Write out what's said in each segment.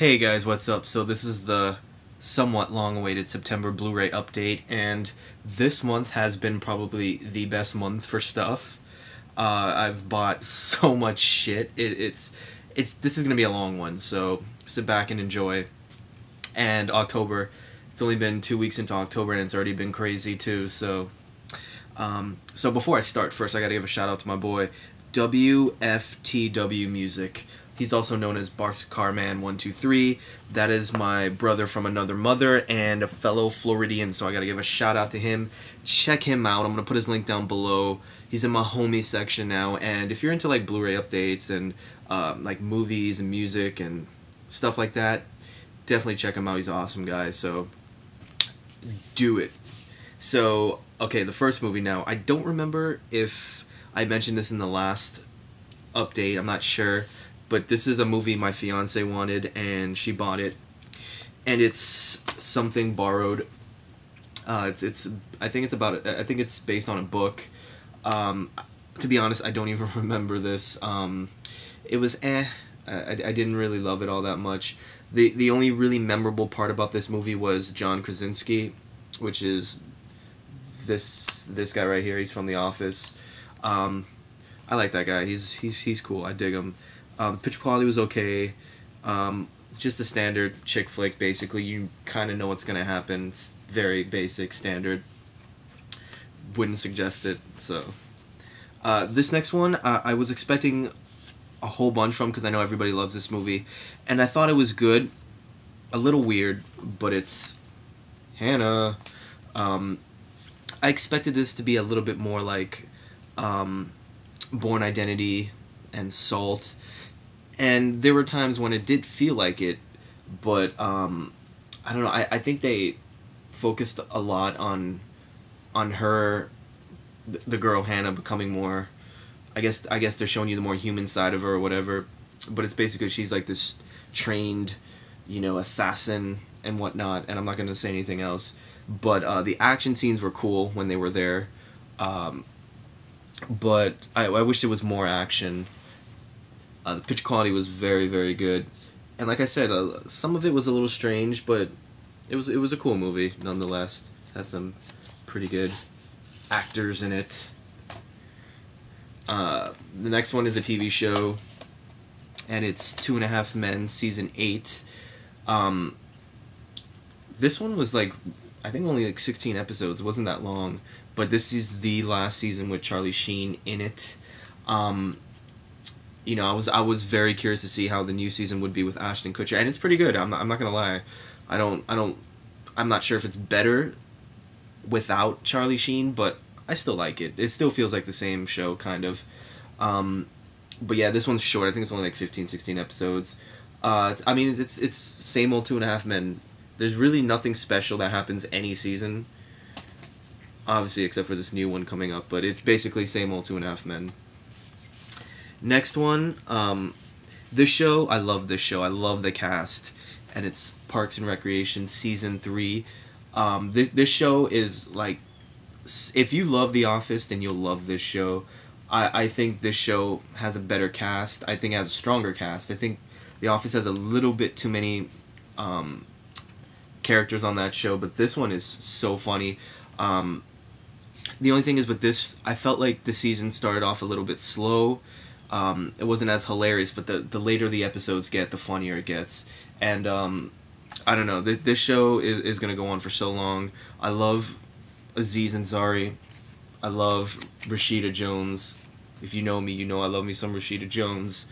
Hey guys, what's up? So this is the somewhat long-awaited September Blu-ray update, and this month has been probably the best month for stuff. I've bought so much shit. This is gonna be a long one, so sit back and enjoy. And October, it's only been 2 weeks into October, and it's already been crazy too. So before I start, first I gotta give a shout out to my boy wftwmusic. He's also known as Boxcarman123. That is my brother from another mother and a fellow Floridian, so I gotta give a shout out to him. Check him out. I'm gonna put his link down below. He's in my homie section now, and if you're into like Blu-ray updates and like movies and music and stuff like that, definitely check him out. He's an awesome guy, so do it. So, okay, the first movie now. I don't remember if I mentioned this in the last update. I'm not sure. But this is a movie my fiance wanted, and she bought it, and it's something borrowed. I think it's based on a book. To be honest, I don't even remember this. It was I didn't really love it all that much. The only really memorable part about this movie was John Krasinski, which is this guy right here. He's from The Office. I like that guy. He's cool. I dig him. Picture quality was okay. Just a standard chick flick, basically. You kind of know what's going to happen. It's very basic, standard. Wouldn't suggest it. So, this next one, I was expecting a whole bunch from, because I know everybody loves this movie. And I thought it was good. A little weird, but it's Hannah. I expected this to be a little bit more like Born Identity and Salt. And there were times when it did feel like it, but I don't know. I think they focused a lot on her, the girl Hannah, becoming more. I guess they're showing you the more human side of her or whatever. But it's basically she's like this trained, assassin and whatnot. And I'm not gonna say anything else. But the action scenes were cool when they were there. But I wish there was more action. The picture quality was very, very good, and like I said, some of it was a little strange, but it was a cool movie nonetheless. Had some pretty good actors in it. The next one is a TV show, and it's 2.5 Men season 8. This one was like, I think only like 16 episodes. It wasn't that long, but this is the last season with Charlie Sheen in it. I was very curious to see how the new season would be with Ashton Kutcher, and it's pretty good. I'm not gonna lie. I'm not sure if it's better without Charlie Sheen, but I still like it. It still feels like the same show, kind of. But yeah, this one's short. I think it's only like 15, 16 episodes. It's same old 2.5 Men. There's really nothing special that happens any season, obviously, except for this new one coming up. But it's basically same old 2.5 Men. Next one, this show, I love this show. I love the cast, and it's Parks and Recreation season 3. This show is like, if you love The Office, then you'll love this show. I think this show has a better cast. I think it has a stronger cast. I think The Office has a little bit too many characters on that show, but this one is so funny. The only thing is with this, I felt like the season started off a little bit slow. It wasn't as hilarious, but the later the episodes get, the funnier it gets. And I don't know, this show is going to go on for so long. I love Aziz Ansari. I love Rashida Jones. If you know me, you know I love me some Rashida Jones.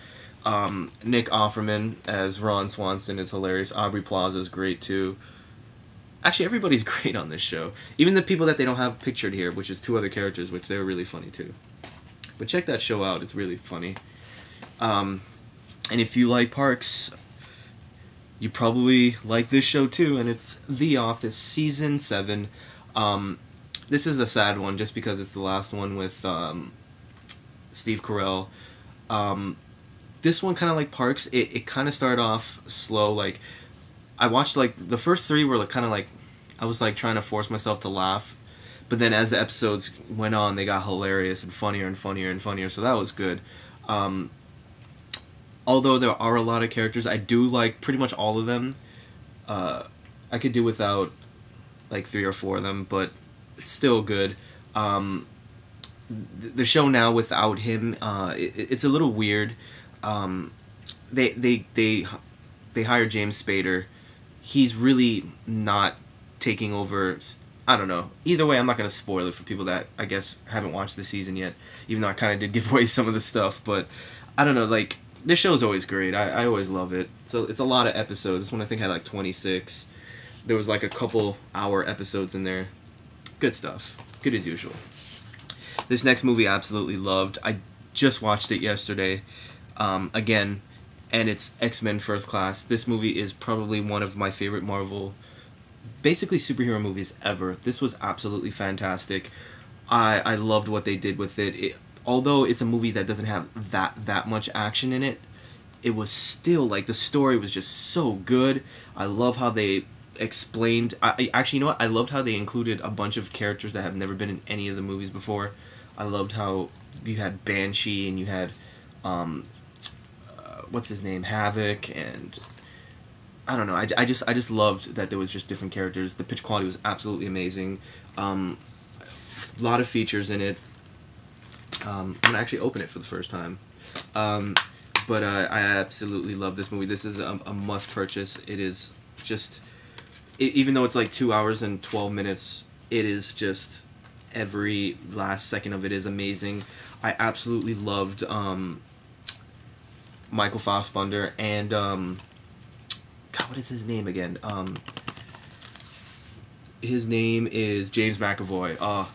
Nick Offerman as Ron Swanson is hilarious. Aubrey Plaza is great too. Actually, everybody's great on this show. Even the people that they don't have pictured here, which is 2 other characters, which they were really funny too. But check that show out. It's really funny. And if you like Parks, you probably like this show too. And it's The Office season 7. This is a sad one just because it's the last one with Steve Carell. This one, kind of like Parks, it kind of started off slow. Like, I watched like the first 3 were like kind of like, I was like trying to force myself to laugh. But then as the episodes went on, they got hilarious and funnier and funnier and funnier, so that was good. although there are a lot of characters, I do like pretty much all of them. I could do without like 3 or 4 of them, but it's still good. The show now without him, it's a little weird. They hired James Spader. He's really not taking over. I don't know. Either way, I'm not going to spoil it for people that, I guess, haven't watched the season yet, even though I kind of did give away some of the stuff, but I don't know, like, this show is always great. I always love it. So it's a lot of episodes. This one I think had like 26. There was like a couple hour episodes in there. Good stuff. Good as usual. This next movie I absolutely loved. I just watched it yesterday, again, and it's X-Men First Class. This movie is probably one of my favorite Marvel, basically superhero movies ever. This was absolutely fantastic. I loved what they did with it. Although it's a movie that doesn't have that much action in it, it was still, like, the story was just so good. I love how they explained... actually, you know what? I loved how they included a bunch of characters that have never been in any of the movies before. I loved how you had Banshee and you had, what's his name? Havoc, and... I don't know. I just loved that there was just different characters. The pitch quality was absolutely amazing. A lot of features in it. I'm gonna actually open it for the first time. But I absolutely love this movie. This is a must purchase. It is just, even though it's like 2 hours and 12 minutes, it is just, every last second of it is amazing. I absolutely loved Michael Fassbender and God, what is his name again? His name is James McAvoy.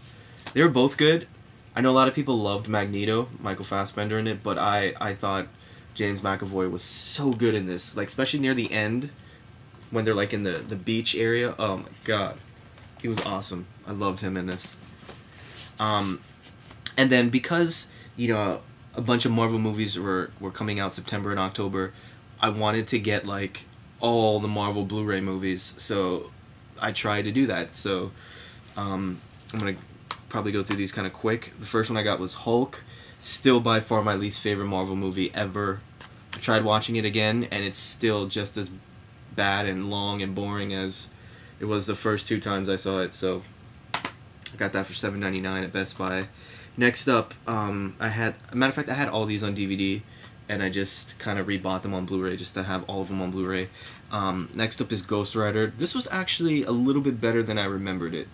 They were both good. I know a lot of people loved Magneto, Michael Fassbender in it, but I thought James McAvoy was so good in this. Like, especially near the end, when they're like in the beach area. Oh my god. He was awesome. I loved him in this. And then because, you know, a bunch of Marvel movies were coming out September and October, I wanted to get like all the Marvel Blu-ray movies, so I tried to do that. So I'm gonna probably go through these kind of quick. The first one I got was Hulk, still by far my least favorite Marvel movie ever. I tried watching it again, and it's still just as bad and long and boring as it was the first 2 times I saw it, so I got that for $7.99 at Best Buy. Next up, I had, matter of fact, I had all these on DVD, and I just kind of rebought them on Blu-ray just to have all of them on Blu-ray. Next up is Ghost Rider. This was actually a little bit better than I remembered it.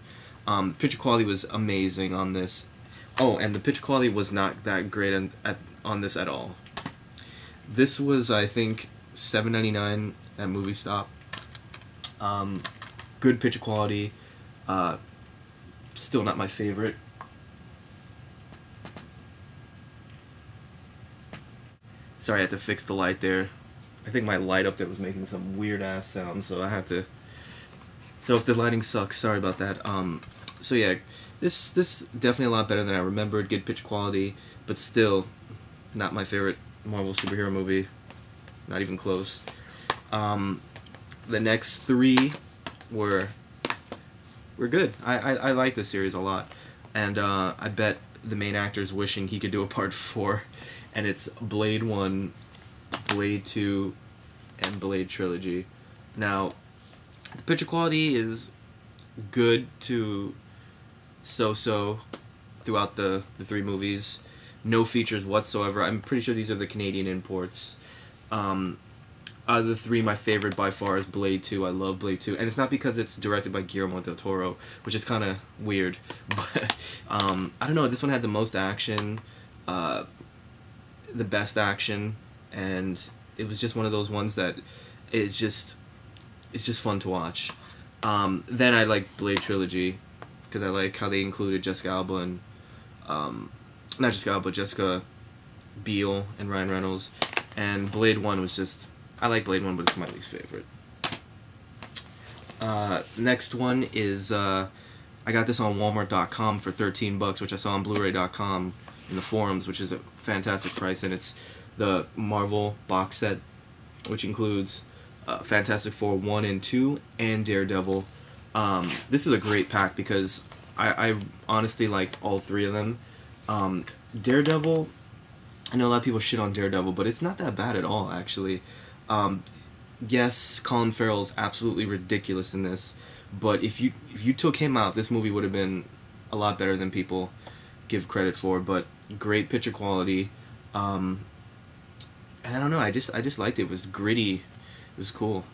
The picture quality was amazing on this. Oh, and the picture quality was not that great on this at all. This was, I think, $7.99 at Movie Stop. Good picture quality. Still not my favorite. Sorry, I had to fix the light there. I think my light up there was making some weird ass sounds, so I had to... So if the lighting sucks, sorry about that. So yeah, this definitely a lot better than I remembered. Good picture quality, but still not my favorite Marvel superhero movie. Not even close. The next 3 were good. I like this series a lot, and I bet the main actor's wishing he could do a part 4, and it's Blade 1, Blade 2, and Blade Trilogy. Now, the picture quality is good to so-so throughout the 3 movies. No features whatsoever. I'm pretty sure these are the Canadian imports. Out of the 3, my favorite by far is Blade 2. I love Blade 2. And it's not because it's directed by Guillermo del Toro, which is kind of weird. But, I don't know, this one had the most action, the best action, and it was just one of those ones that it's just fun to watch. Then I like Blade Trilogy, because I like how they included Jessica Alba and, not Jessica Alba, Jessica Biel and Ryan Reynolds. And Blade 1 was just, I like Blade 1, but it's my least favorite. Next one is, I got this on Walmart.com for $13, which I saw on Blu-ray.com in the forums, which is a fantastic price, and it's the Marvel box set, which includes Fantastic Four 1 and 2, and Daredevil. This is a great pack because I honestly liked all 3 of them. Daredevil, I know a lot of people shit on Daredevil, but it's not that bad at all, actually. Yes, Colin Farrell's absolutely ridiculous in this, but if you took him out, this movie would have been a lot better than people give credit for. But great picture quality, and I don't know, I just liked it. It was gritty, it was cool.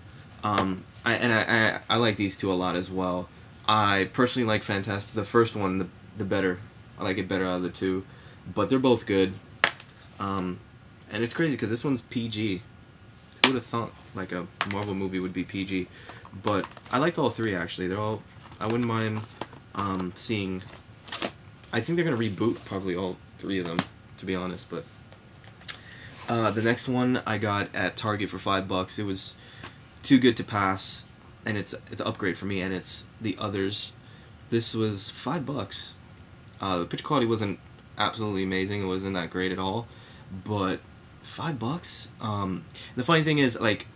I like these two a lot as well. I personally like the first one, the better. I like it better out of the two, but they're both good. And it's crazy because this one's PG. Who would have thought like a Marvel movie would be PG? But I liked all three actually. They're all. I wouldn't mind seeing. I think they're gonna reboot probably all three of them, to be honest. But the next one I got at Target for $5. It was too good to pass, and it's an upgrade for me. And it's The Others. This was $5. The picture quality wasn't absolutely amazing. It wasn't that great at all, but $5. The funny thing is, like,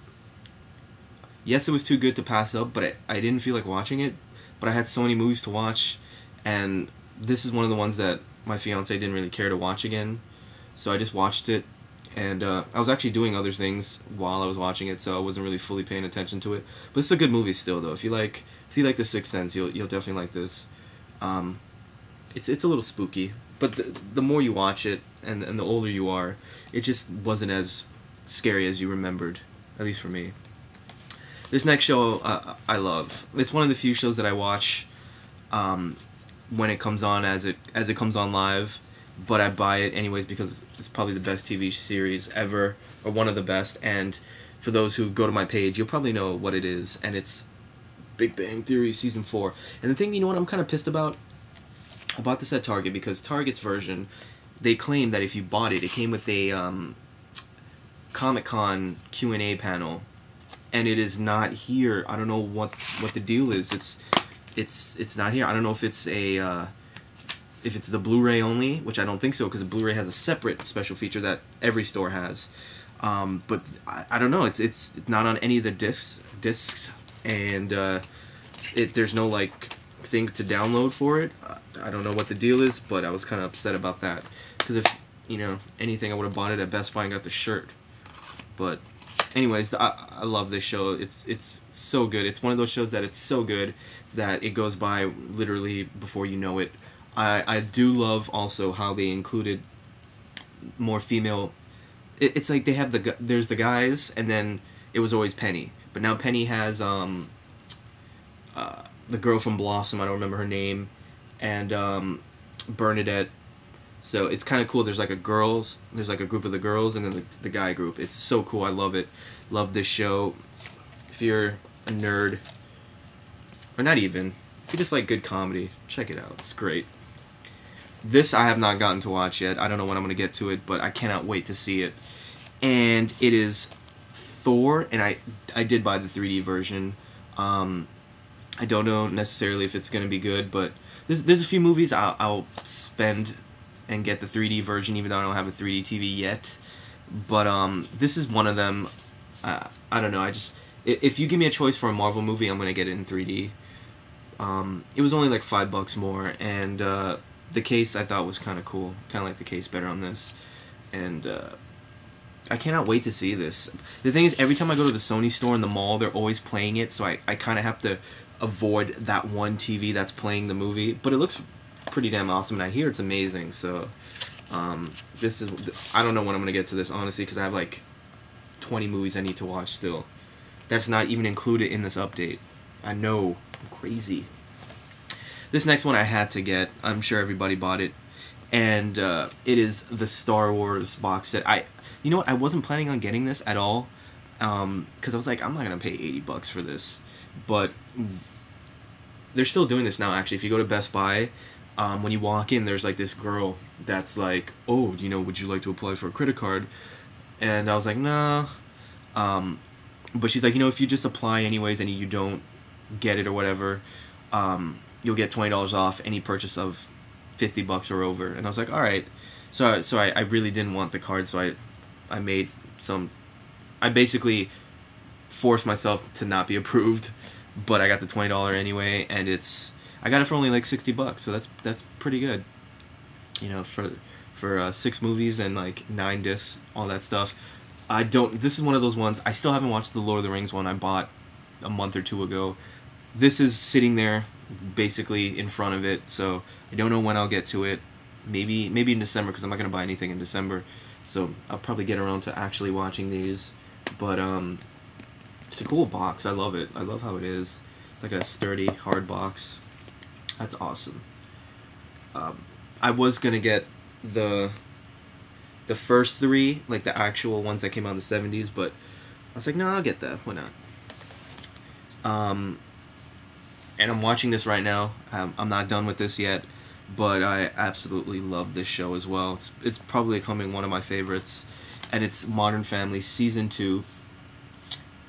yes, it was too good to pass up, but I didn't feel like watching it. But I had so many movies to watch, and this is one of the ones that my fiance didn't really care to watch again, so I just watched it. And I was actually doing other things while I was watching it, so I wasn't really fully paying attention to it. But it's a good movie still, though. If you like The Sixth Sense, you'll definitely like this. It's a little spooky, but the more you watch it and the older you are, it just wasn't as scary as you remembered, at least for me. This next show I love. It's one of the few shows that I watch when it comes on as it comes on live. But I buy it anyways because it's probably the best TV series ever, or one of the best. And for those who go to my page, you'll probably know what it is, and it's Big Bang Theory Season 4. And the thing, you know what I'm kind of pissed about? I bought this at Target because Target's version, they claim that if you bought it, it came with a Comic-Con Q&A panel, and it is not here. I don't know what the deal is. It's not here. I don't know if it's a... if it's the Blu-ray only, which I don't think so, because the Blu-ray has a separate special feature that every store has. But I don't know. It's not on any of the discs, and there's no like thing to download for it. I don't know what the deal is, but I was kind of upset about that, because if anything, I would have bought it at Best Buy and got the shirt. But anyways, I love this show. It's so good. It's one of those shows that it's so good that it goes by literally before you know it. I do love also how they included more female. It's like they have there's the guys, and then it was always Penny, but now Penny has the girl from Blossom, I don't remember her name, and Bernadette. So it's kind of cool. There's like a group of the girls, and then the guy group. It's so cool. I love it. Love this show. If you're a nerd, or not even, if you just like good comedy, check it out. It's great. This I have not gotten to watch yet. I don't know when I'm going to get to it, but I cannot wait to see it. And it is Thor, and I did buy the 3D version. I don't know necessarily if it's going to be good, but there's a few movies I'll spend and get the 3D version, even though I don't have a 3D TV yet. But this is one of them. I don't know. If you give me a choice for a Marvel movie, I'm going to get it in 3D. It was only like $5 more, and the case I thought was kind of cool. Kind of like the case better on this, and I cannot wait to see this. The thing is, every time I go to the Sony store in the mall, they're always playing it, so I kind of have to avoid that one TV that's playing the movie. But it looks pretty damn awesome, and I hear it's amazing. So this is, I don't know when I'm gonna get to this, honestly, because I have like 20 movies I need to watch still. That's not even included in this update. I know, I'm crazy. This next one I had to get. I'm sure everybody bought it, and it is the Star Wars box set. You know what? I wasn't planning on getting this at all, because I was like, I'm not gonna pay $80 for this. But they're still doing this now. Actually, if you go to Best Buy, when you walk in, there's like this girl that's like, "Oh, would you like to apply for a credit card?" And I was like, "No." But she's like, if you just apply anyways and you don't get it or whatever, you'll get $20 off any purchase of $50 or over. And I was like, all right. So I really didn't want the card, so I basically forced myself to not be approved, but I got the $20 anyway, and I got it for only like $60, so that's pretty good, for for 6 movies and like 9 discs, all that stuff. This is one of those ones, I still haven't watched the Lord of the Rings one I bought a month or 2 ago. This is sitting there basically in front of it, so I don't know when I'll get to it. Maybe in December, because I'm not going to buy anything in December, so I'll probably get around to actually watching these. But it's a cool box. I love it. I love how it is. It's like a sturdy, hard box. That's awesome. I was going to get the first 3, like the actual ones that came out in the 70s, but I was like, no, I'll get that. Why not? And I'm watching this right now. I'm not done with this yet, but I absolutely love this show as well. It's probably becoming one of my favorites, and it's Modern Family Season 2.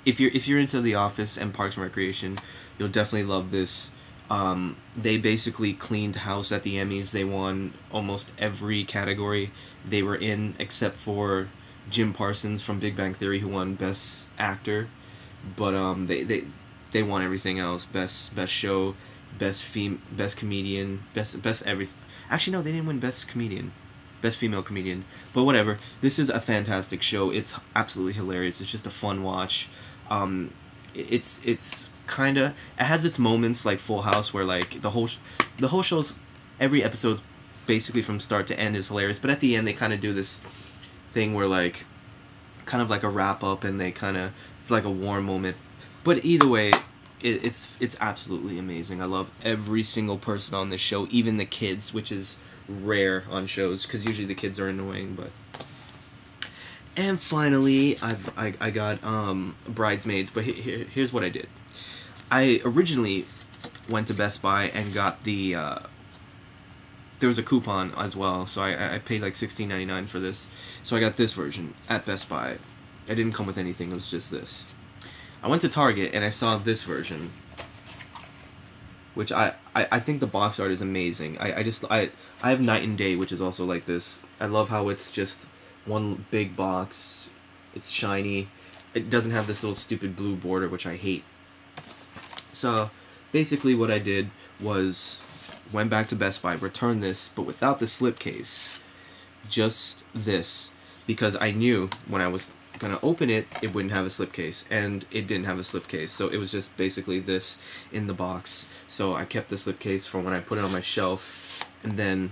If you're into The Office and Parks and Recreation, you'll definitely love this. They basically cleaned house at the Emmys. They won almost every category they were in, except for Jim Parsons from Big Bang Theory, who won Best Actor. But they won everything else: best show, best comedian, best everything. Actually, no, they didn't win best comedian, best female comedian. But whatever. This is a fantastic show. It's absolutely hilarious. It's just a fun watch. It's kind of, it has its moments like Full House, where like the whole show's, every episode's basically from start to end is hilarious, but at the end they kind of do this thing where like kind of like a wrap up, and they kind of, it's like a warm moment. But either way, it's absolutely amazing. I love every single person on this show, even the kids, which is rare on shows because usually the kids are annoying. But and finally, I got Bridesmaids. But here's what I did. I originally went to Best Buy and got the there was a coupon as well, so I paid like $16.99 for this. So I got this version at Best Buy. It didn't come with anything, it was just this. I went to Target and I saw this version, which I think the box art is amazing. I have Night and Day, which is also like this. I love how it's just one big box. It's shiny. It doesn't have this little stupid blue border, which I hate. So basically what I did was went back to Best Buy, returned this, but without the slipcase. Just this, because I knew when I was gonna open it, it wouldn't have a slipcase, and it didn't have a slipcase, so it was just basically this in the box. So I kept the slipcase for when I put it on my shelf, and then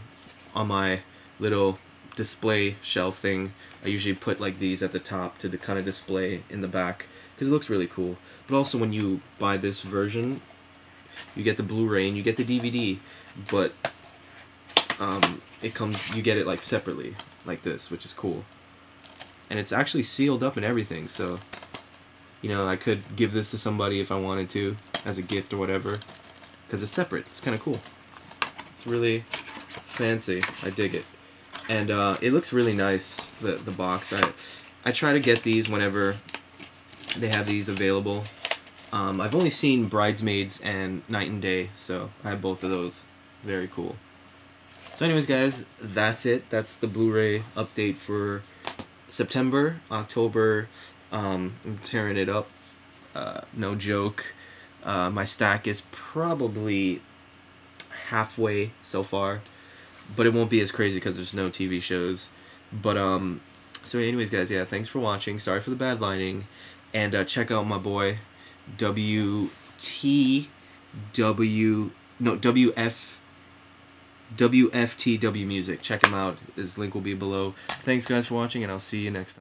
on my little display shelf thing, I usually put like these at the top to kind of display in the back, because it looks really cool. But also when you buy this version, you get the Blu-ray and you get the DVD, but it comes, you get it like separately, like this, which is cool. And it's actually sealed up and everything, so, you know, I could give this to somebody if I wanted to, as a gift or whatever, because it's separate. It's kind of cool. It's really fancy. I dig it. And it looks really nice, the box. I try to get these whenever they have these available. I've only seen Bridesmaids and Night and Day, so I have both of those. Very cool. So anyways, guys, that's it. That's the Blu-ray update for September. October, I'm tearing it up. No joke. My stack is probably halfway so far, but it won't be as crazy because there's no TV shows. But so anyways, guys, yeah, thanks for watching. Sorry for the bad lighting, and check out my boy wftwmusic. Check him out. His link will be below. Thanks, guys, for watching, and I'll see you next time.